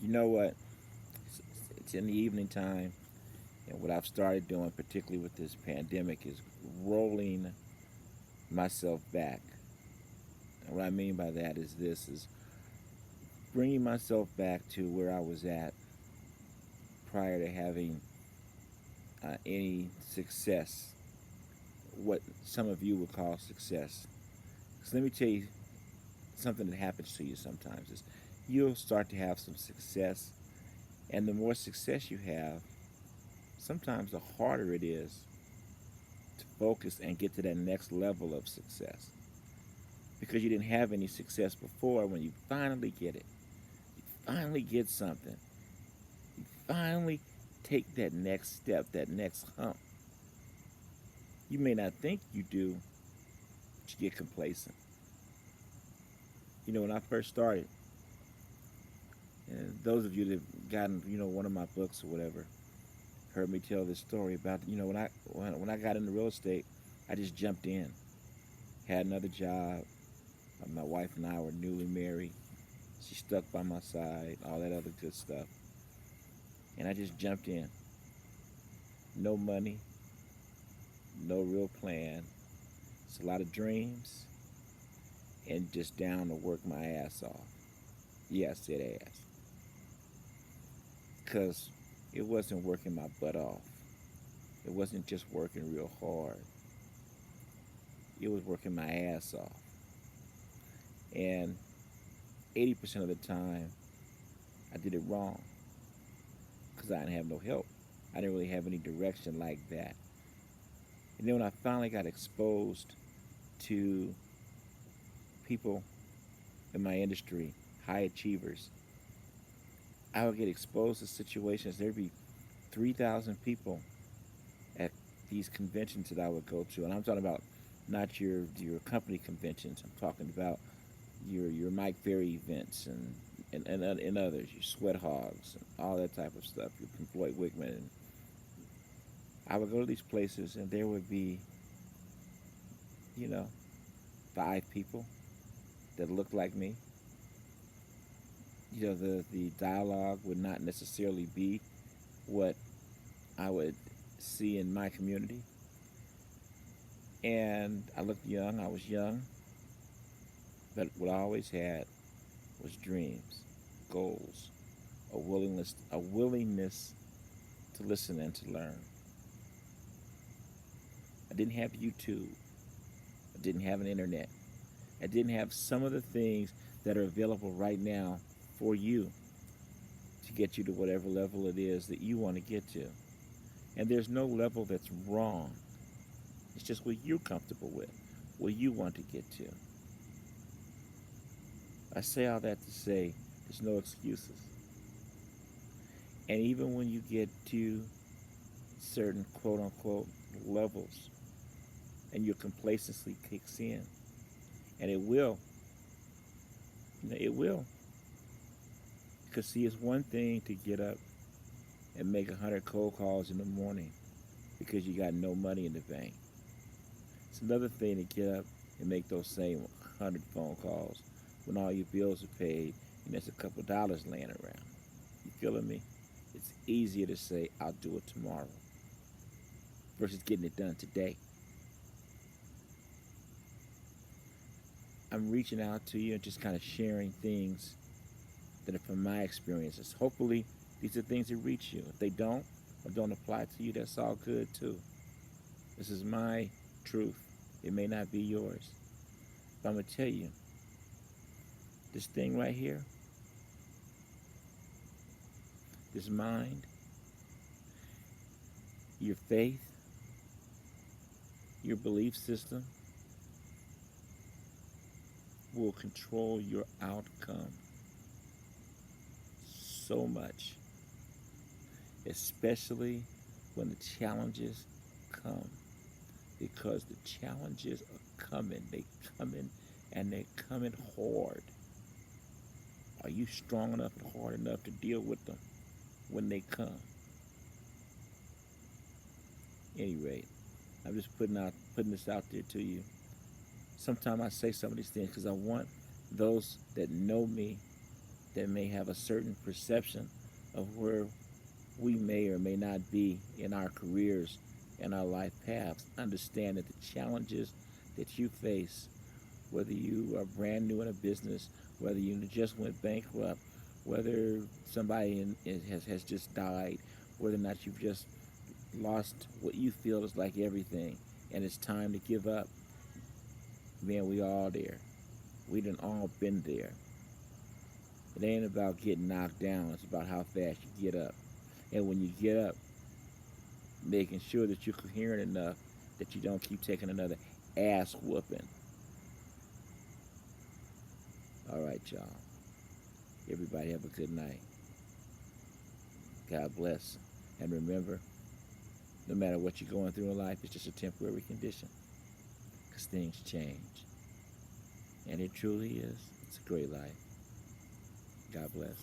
You know what? It's in the evening time, and what I've started doing, particularly with this pandemic, is rolling myself back. And what I mean by that is this: is bringing myself back to where I was at prior to having any success, what some of you would call success. So let me tell you something that happens to you sometimes is you'll start to have some success, and the more success you have, sometimes the harder it is to focus and get to that next level of success because you didn't have any success before. When you finally get it, you finally get something, you finally take that next step, that next hump. You may not think you do, but you get complacent. When I first started, and those of you that have gotten, one of my books or whatever, heard me tell this story about, when I got into real estate, I just jumped in, had another job. My wife and I were newly married. She stuck by my side, all that other good stuff. And I just jumped in. No money, no real plan. It's a lot of dreams and just down to work my ass off. Yeah, I said ass. Because it wasn't working my butt off. It wasn't just working real hard. It was working my ass off. And 80% of the time, I did it wrong because I didn't have no help. I didn't really have any direction like that. And then when I finally got exposed to people in my industry, high achievers, I would get exposed to situations. There'd be 3,000 people at these conventions that I would go to. And I'm talking about not your company conventions. I'm talking about your Mike Ferry events and others, your Sweat Hogs and all that type of stuff, your Floyd Wickman. And I would go to these places and there would be, you know, 5 people that looked like me. The dialogue would not necessarily be what I would see in my community. And I looked young, I was young, but what I always had was dreams, goals, a willingness to listen and to learn. I didn't have YouTube. I didn't have an internet. I didn't have some of the things that are available right now for you to get you to whatever level it is that you want to get to. And there's no level that's wrong. It's just what you're comfortable with, what you want to get to. I say all that to say there's no excuses. And even when you get to certain quote unquote levels and your complacency kicks in, and it will. Because see, it's one thing to get up and make 100 cold calls in the morning because you got no money in the bank. It's another thing to get up and make those same 100 phone calls when all your bills are paid and there's a couple dollars laying around. You feeling me? It's easier to say, I'll do it tomorrow versus getting it done today. I'm reaching out to you and just kind of sharing things that are from my experiences. Hopefully, these are things that reach you. If they don't or don't apply to you, that's all good too. This is my truth. It may not be yours. But I'm going to tell you, this thing right here, this mind, your faith, your belief system will control your outcome so much, especially when the challenges come. Because the challenges are coming. They coming and they're coming hard. Are you strong enough and hard enough to deal with them when they come? Any rate, I'm just putting this out there to you. Sometimes I say some of these things because I want those that know me that may have a certain perception of where we may or may not be in our careers and our life paths. Understand that the challenges that you face, whether you are brand new in a business, whether you just went bankrupt, whether somebody has just died, whether or not you've just lost what you feel is like everything, and it's time to give up. Man, we all there. We done all been there. It ain't about getting knocked down. It's about how fast you get up. And when you get up, making sure that you're coherent enough that you don't keep taking another ass whooping. All right, y'all. Everybody have a good night. God bless. And remember, no matter what you're going through in life, it's just a temporary condition. Because things change. And it truly is. It's a great life. God bless.